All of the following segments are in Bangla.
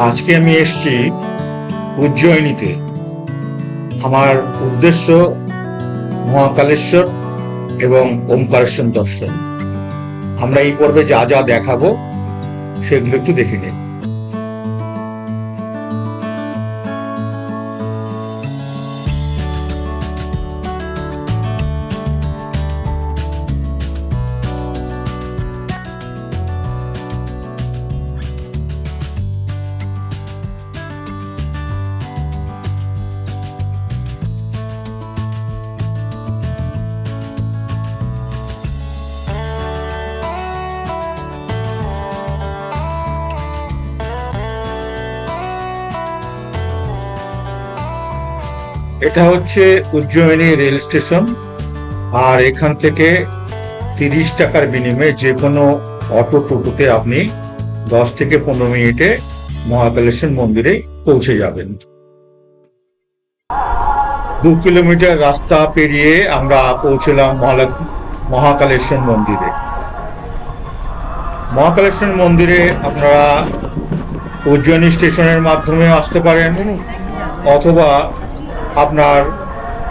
আজকে আমি এসেছি উজ্জয়িনীতে। আমার উদ্দেশ্য মহাকালেশ্বর এবং ওমকারেশ্বর দর্শন। আমরা এই পর্বে যা যা দেখাবো সেগুলো একটু দেখে নিন। এটা হচ্ছে উজ্জয়িনী রেল স্টেশন, আর এখান থেকে 30 টাকার বিনিময়ে যে কোনো অটো টোটোতে আপনি 10 থেকে 15 মিনিটে মহাকালেশ্বর মন্দিরে পৌঁছে যাবেন। 2 কিলোমিটার রাস্তা পেরিয়ে আমরা পৌঁছলাম মহাকালেশ্বর মন্দিরে। মহাকালেশ্বর মন্দিরে আপনারা উজ্জয়িনী স্টেশনের মাধ্যমে আসতে পারেন, অথবা আপনার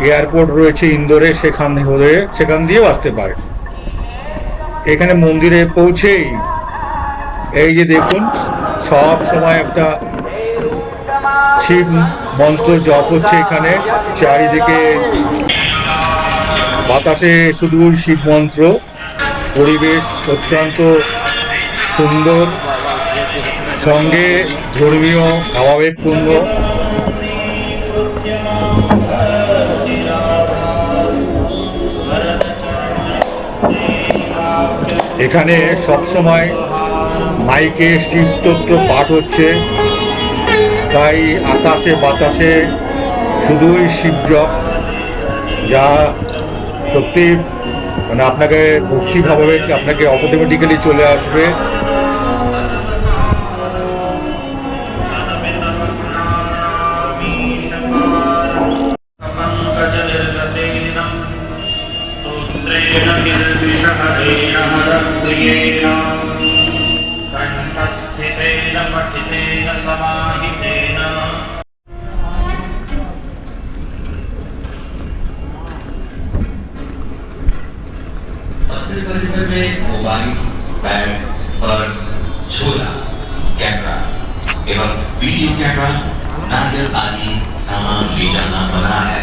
এয়ারপোর্ট রয়েছে ইন্দোরে, সেখান দিয়েও আসতে পারেন। এখানে মন্দিরে পৌঁছেই এই যে দেখুন, সব সময় একটা শিব মন্ত্র জপ হচ্ছে। এখানে চারিদিকে বাতাসে শুধু শিব মন্ত্র, পরিবেশ অত্যন্ত সুন্দর, সঙ্গে ধর্মীয় ভাবাবেগপূর্ণ। এখানে সবসময় মাইকে শিব স্তোত্র পাঠ হচ্ছে, তাই আকাশে বাতাসে শুধুই শিব জপ, যা সত্যি মানে আপনাকে ভক্তি ভাবে আপনাকে অটোমেটিক্যালি চলে আসবে। मंदिर परिसर में मोबाइल, बैग, पर्स, झोला, कैमरा एवं वीडियो कैमरा, नारियल आदि सामान ले जाना मना है।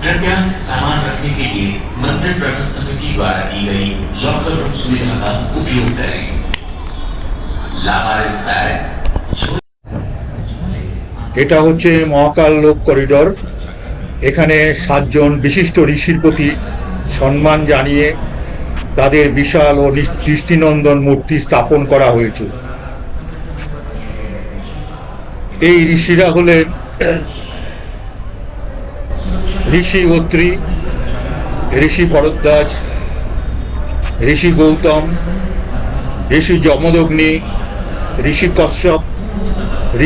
कृपया सामान रखने के लिए मंदिर प्रबंधन समिति द्वारा की गई लॉकर रूम सुविधा का उपयोग करें। लावारिस बैग, এটা হচ্ছে মহাকাল লোক করিডোর। এখানে 7 জন বিশিষ্ট ঋষির প্রতি সম্মান জানিয়ে তাদের বিশাল ও দৃষ্টিনন্দন মূর্তি স্থাপন করা হয়েছে। এই ঋষিরা হলেন ঋষি অত্রি, ঋষি ভরদ্বাজ, ঋষি গৌতম, ঋষি যমদগ্নি, ঋষি কশ্যপ,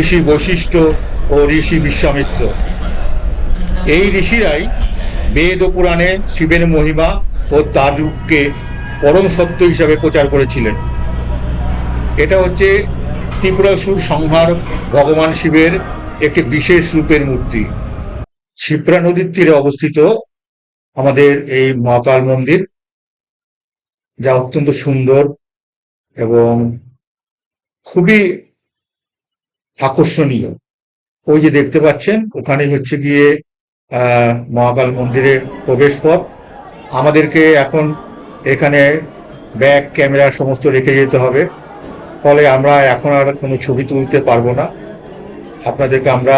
ঋষি বশিষ্ঠ ও ঋষি বিশ্বামিত্র। এই ঋষিরাই বেদ ও পুরাণে শিবের মহিমা ও তার রূপকে পরম সত্য হিসাবে প্রচার করেছিলেন। এটা হচ্ছে ত্রিপুরাসুর সংহার ভগবান শিবের একটি বিশেষ রূপের মূর্তি। শিপ্রা নদীর তীরে অবস্থিত আমাদের এই মহাকাল মন্দির, যা অত্যন্ত সুন্দর এবং খুবই আকর্ষণীয়। ওই যে দেখতে পাচ্ছেন, ওখানে হচ্ছে গিয়ে মহাকাল মন্দিরের প্রবেশ পথ। আমাদেরকে এখন এখানে ব্যাগ, ক্যামেরা সমস্ত রেখে যেতে হবে, ফলে আমরা এখন আর কোনো ছবি তুলতে পারবো না। আপনাদেরকে আমরা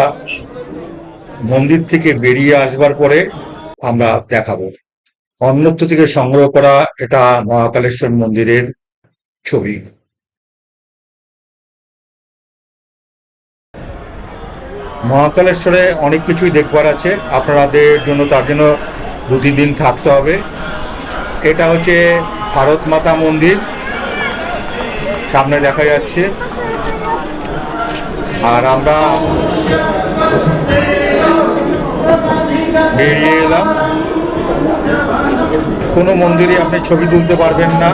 মন্দির থেকে বেরিয়ে আসবার পরে আমরা দেখাবো। অন্যত্র থেকে সংগ্রহ করা এটা মহাকালেশ্বর মন্দিরের ছবি। মহাকালেশ্বরে অনেক কিছুই দেখবার আছে আপনাদের জন্য, তার জন্য 2-3 দিন থাকতে হবে। এটা হচ্ছে ভারত মাতা মন্দির, সামনে দেখা যাচ্ছে। আর আমরা বেরিয়ে এলাম। কোনো মন্দিরে আপনি ছবি তুলতে পারবেন না,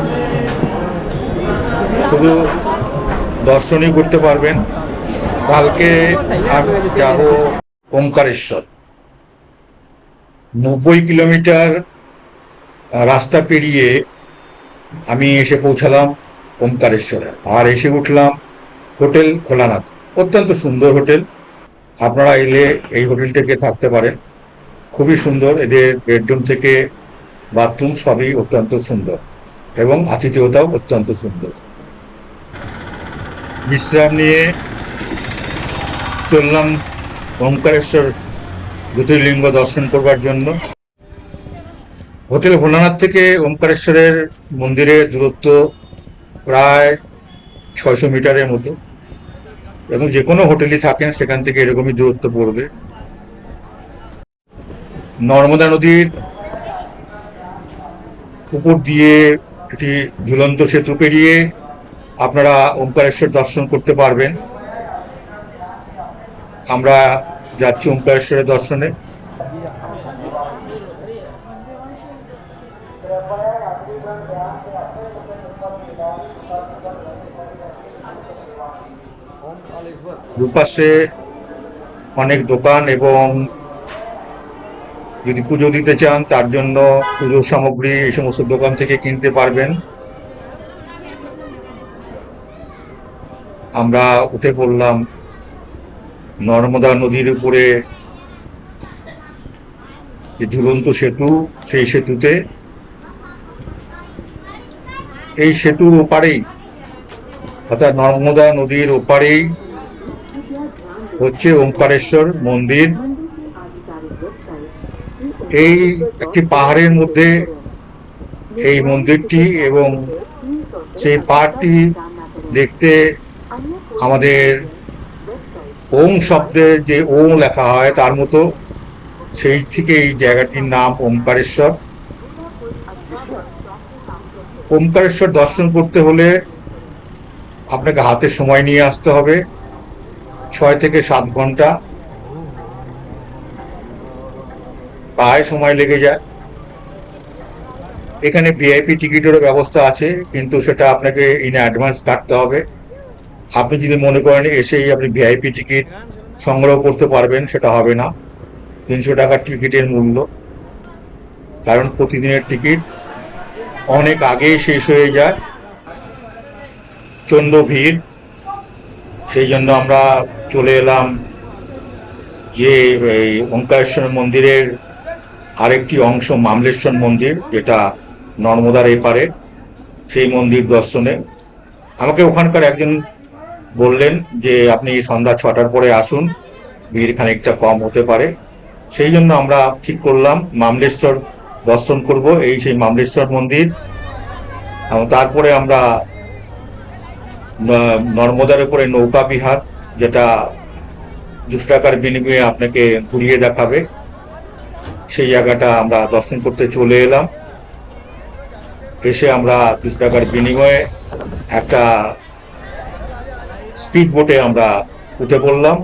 শুধু দর্শনই করতে পারবেন। কালকে আমি যাব ওমকারেশ্বর। 90 কিলোমিটার রাস্তা পেরিয়ে আমি এসে পৌঁছালাম ওমকারেশ্বরে, আর এসে উঠলাম হোটেল ভোলানাথ। অত্যন্ত সুন্দর হোটেল, আপনারা এলে এই হোটেলটাকে থাকতে পারেন। খুবই সুন্দর, এদের বেডরুম থেকে বাথরুম সবই অত্যন্ত সুন্দর এবং আতিথেয়তাও অত্যন্ত সুন্দর। বিশ্রাম নিয়ে চললাম ওমকারেশ্বর জ্যোতির্লিঙ্গ দর্শন করবার জন্য। হোটেল ভোলানাথ থেকে ওমকারেশ্বরের মন্দিরের দূরত্ব প্রায় 600 মিটারের মতো, এবং যে কোনো হোটেলই থাকেন সেখান থেকে এরকমই দূরত্ব পড়বে। নর্মদা নদীর উপর দিয়ে একটি ঝুলন্ত সেতু পেরিয়ে আপনারা ওমকারেশ্বর দর্শন করতে পারবেন। আমরা যাচ্ছি ওমকারেশ্বরের দর্শনে। দুপাশে অনেক দোকান, এবং যদি পুজো দিতে চান তার জন্য পুজোর সামগ্রী এই সমস্ত দোকান থেকে কিনতে পারবেন। আমরা উঠে পড়লাম নর্মদা নদীর উপরে যে ঝুলন্ত সেতু, সেই সেতুতে। এই সেতুর ওপারেই, অর্থাৎ নর্মদা নদীর ওপারেই হচ্ছে ওমকারেশ্বর মন্দির। এই একটি পাহাড়ের মধ্যে এই মন্দিরটি, এবং সেই পাহাড়টি দেখতে আমাদের ওম শব্দের যে ওম লেখা হয় তার মতো, সেই থেকে এই জায়গাটির নাম ওমকারেশ্বর। ওমকারেশ্বর দর্শন করতে হলে আপনাকে হাতে সময় নিয়ে আসতে হবে, 6 থেকে 7 ঘন্টা প্রায় সময় লেগে যায়। এখানে ভিআইপি টিকিটেরও ব্যবস্থা আছে, কিন্তু সেটা আপনাকে ইন অ্যাডভান্স কাটতে হবে। আপনি যদি মনে করেন এসেই আপনি ভিআইপি টিকিট সংগ্রহ করতে পারবেন, সেটা হবে না। 300 টাকার টিকিটের মূল্য, কারণ প্রতিদিনের টিকিট অনেক আগেই শেষ হয়ে যায়, প্রচণ্ড ভিড়। সেই জন্য আমরা চলে এলাম যে এই ওমকারেশ্বর মন্দিরের আরেকটি অংশ, মামলেশ্বর মন্দির, যেটা নর্মদার এপারে, সেই মন্দির দর্শনে। আমাকে ওখানকার একজন বললেন যে আপনি সন্ধ্যা 6টার পরে আসুন, ভিড় খানিকটা কম হতে পারে। সেই জন্য আমরা ঠিক করলাম মামলেশ্বর দর্শন করব, এই সেই মামলেশ্বর মন্দির। এবং তারপরে আমরা নর্মদার উপরে নৌকা বিহার, যেটা 200 টাকার বিনিময়ে আপনাকে ঘুরিয়ে দেখাবে, সেই জায়গাটা আমরা দর্শন করতে চলে এলাম। এসে আমরা 200 টাকার বিনিময়ে একটা স্পিড বোটে আমরা উঠে পড়লাম।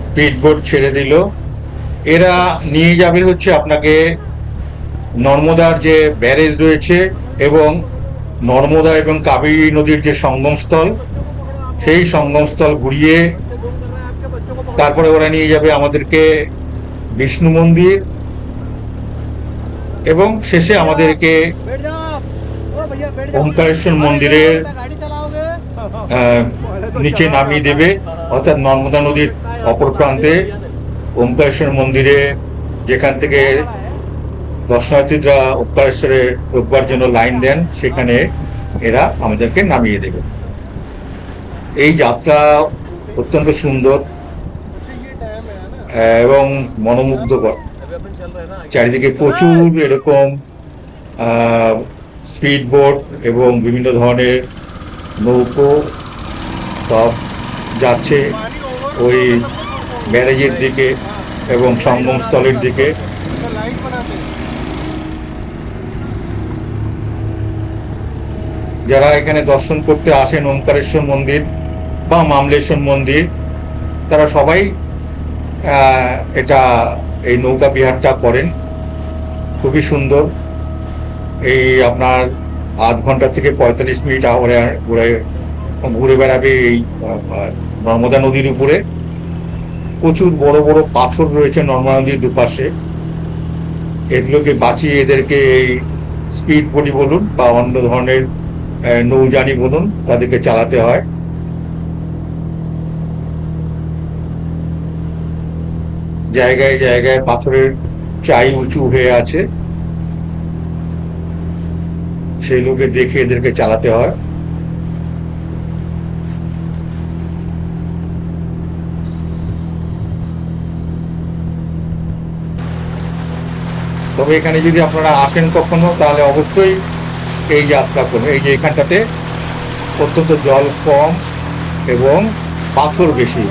স্পিড বোট ছেড়ে দিল, এরা নিয়ে যাবে হচ্ছে আপনাকে নর্মদার যে ব্যারেজ রয়েছে, এবং নর্মদা এবং কাবেরী নদীর যে সঙ্গমস্থল, সেই সঙ্গমস্থল ঘুরিয়ে তারপরে ওরা নিয়ে যাবে আমাদেরকে বিষ্ণু মন্দির, এবং শেষে আমাদেরকে ওমকারেশ্বর মন্দিরের নিচে নামিয়ে দেবে, অর্থাৎ নর্মদা নদীর অপর প্রান্তে ওমকারেশ্বর মন্দিরে, যেখান থেকে দর্শনার্থীরা ওমকারেশ্বরে ঢুকবার জন্য লাইন দেন, সেখানে এরা আমাদেরকে নামিয়ে দেবে। এই যাত্রা অত্যন্ত সুন্দর এবং মনোমুগ্ধকর। চারিদিকে প্রচুর এরকম স্পিড বোট এবং বিভিন্ন ধরনের নৌকো সব যাচ্ছে ওই ব্যারেজের দিকে এবং সঙ্গমস্থলের দিকে। যারা এখানে দর্শন করতে আসেন ওমকারেশ্বর মন্দির বা মামলেশ্বর মন্দির, তারা সবাই এই নৌকা বিহারটা করেন। খুবই সুন্দর। এই আপনার আধ ঘন্টা থেকে 45 মিনিট ঘুরে ঘুরে বেড়াবে এই নর্মদা নদীর উপরে। প্রচুর বড় বড় পাথর রয়েছে নর্মদা নদীর দুপাশে, এগুলোকে বাঁচিয়ে এদেরকে এই স্পিড বোটই বলুন বা অন্য ধরনের নৌযানি বলুন, তাদেরকে চালাতে হয়। জায়গায় জায়গায় পাথরের চাই উঁচু হয়ে আছে, সেগুলোকে দেখে এদেরকে চালাতে হয়। তবে এখানে যদি আপনারা আসেন কখনো, তাহলে অবশ্যই এই যাত্রা করুন। এই যে এখানটাতে অত্যন্ত জল কম এবং পাথর বেশি।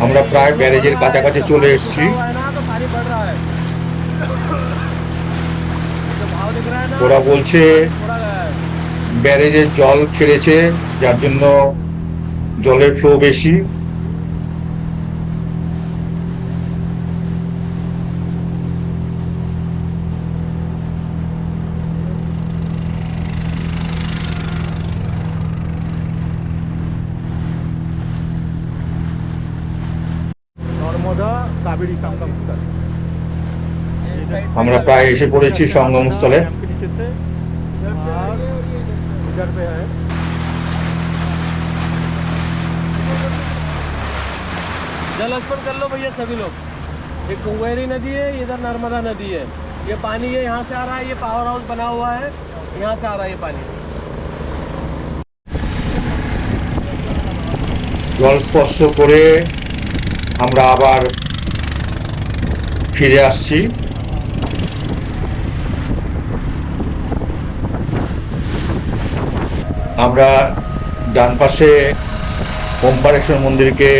আমরা প্রায় ব্যারেজের কাছাকাছি চলে এসেছি। ওরা বলছে ব্যারেজের জল ছেড়েছে, যার জন্য জলের ফ্লো বেশি। নর্মদা কাবেরী সঙ্গমস্থল। আমরা প্রায় এসে পড়েছি সঙ্গমস্থলে। इधर पे है जल अर्पण कर लो भैया सभी लोग। एक कुंगेरी नदी है, इधर नर्मदा नदी है। ये पानी है यहाँ से आ रहा है, ये पावर हाउस बना हुआ है, यहाँ से आ रहा है ये पानी। জল স্পর্শ করে আমরা আবার ফিরে আসছি। আমরা ডান পাশে ওমকারেশ্বর মন্দিরকে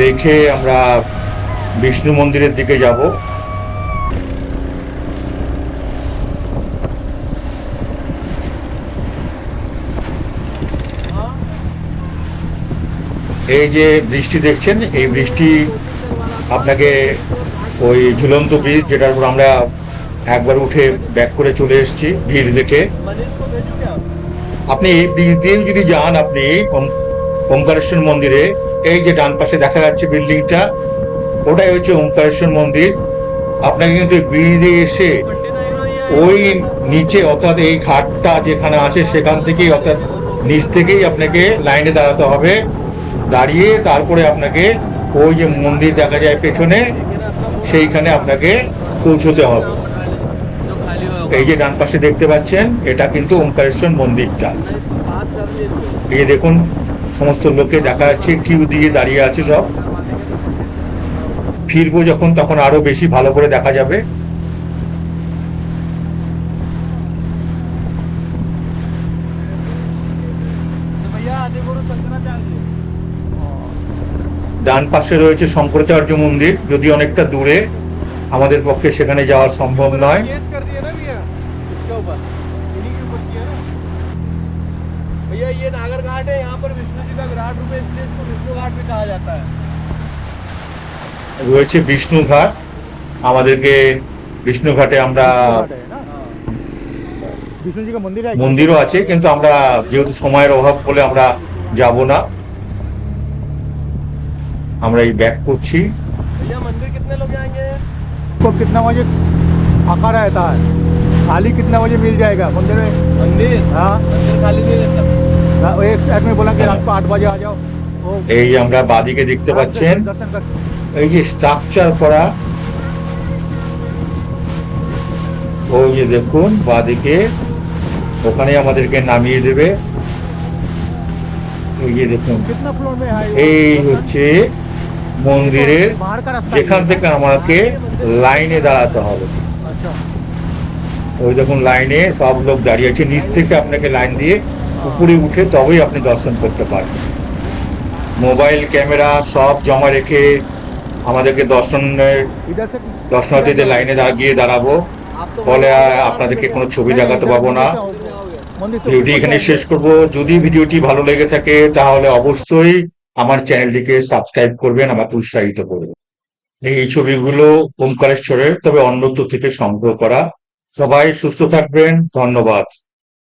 রেখে আমরা বিষ্ণু মন্দিরের দিকে যাব। এই যে বৃষ্টি দেখছেন, এই বৃষ্টি আপনাকে ওই ঝুলন্ত ব্রিজ, যেটার উপর আমরা একবার উঠে ব্যাক করে চলে এসেছি ভিড় দেখে। मनीष को भेजू क्या? আপনি এই ব্রিজ দিয়েও যদি যান, আপনি ওমকারেশ্বর মন্দিরে, এই যে ডান পাশে দেখা যাচ্ছে বিল্ডিংটা, ওটাই হচ্ছে ওমকারেশ্বর মন্দির। আপনাকে কিন্তু ব্রিজে এসে ওই নিচে, অর্থাৎ এই ঘাটটা যেখানে আছে সেখান থেকেই, অর্থাৎ নিচ থেকেই আপনাকে লাইনে দাঁড়াতে হবে। দাঁড়িয়ে তারপরে আপনাকে ওই যে মন্দির দেখা যায় পেছনে, সেইখানে আপনাকে পৌঁছতে হবে। जो खाली हुआ এই যে ডান পাশে দেখতে পাচ্ছেন, এটা কিন্তু ওমকারেশ্বর মন্দিরটা। बात कर लीजिए। এই যে দেখুন, সমস্ত লোকে দেখা যাচ্ছে কিউ দিয়ে দাঁড়িয়ে আছে সব। ফিরবো যখন, তখন আরো বেশি ভালো করে দেখা যাবে। तो भैया आदिगुरु शंकराचार्य ডান পাশে রয়েছে শঙ্করাচার্য মন্দির, যদি অনেকটা দূরে, আমাদের পক্ষে সেখানে যাওয়া সম্ভব নয়। केस कर दिया ना भैया, इसके ऊपर। इन्हीं के ऊपर किया ना। भैया ये नागर घाट है, यहाँ पर विष्णु जी का विराट रूप है, इसलिए इसको विष्णु घाट भी कहा जाता है। রয়েছে বিষ্ণু ঘাট। আমাদেরকে বিষ্ণু ঘাটে আমরা घाट है ना, विष्णु जी का मंदिर है। মন্দিরও আছে, কিন্তু আমরা যেহেতু সময়ের অভাব বলে আমরা যাব না। আমরা এই ব্যাক করছি। भैया मंदिर कितने लोग आएंगे? को कितना बजे फाका रहता है, खाली कितना बजे मिल जाएगा मंदिर में? मंदिर हाँ, मंदिर खाली नहीं रहता। एक एक में बोला कि रात को 8 बजे आ जाओ। वो এই যে আমরা বাদিকে দেখতে পাচ্ছেন, दर्शन कर। এই যে স্ট্রাকচার করা, ওই যে দেখুন বাদিকে, ওখানে আমাদেরকে নামিয়ে দেবে। এই যে দেখুন, कितना फ्लोर में है? এই হচ্ছে মন্দিরের, बाहर का रास्ता যেখান থেকে আমাকে লাইনে দাঁড়াতে হবে। अच्छा, ওই দেখুন লাইনে সব লোক দাঁড়িয়ে আছে। নিচ থেকে আপনাকে লাইন দিয়ে উপরে উঠে তবেই আপনি দর্শন করতে পারবেন। মোবাইল ক্যামেরা সব জমা রেখে আমাদেরকে इधर से দর্শনার্থীদের লাইনে গিয়ে দাঁড়াবো, आप तो ফলে আপনাদেরকে কোনো ছবি দেখাতে পাবো না। मंदिर से ভিডিওটি এখানে শেষ করব। যদি ভিডিওটি ভালো লেগে থাকে, তাহলে অবশ্যই আমার চ্যানেলটিকে সাবস্ক্রাইব করবেন, আমাকে উৎসাহিত করবেন। এই ছবিগুলো ওমকারেশ্বরের, তবে অন্যত্র থেকে সংগ্রহ করা। সবাই সুস্থ থাকবেন, ধন্যবাদ।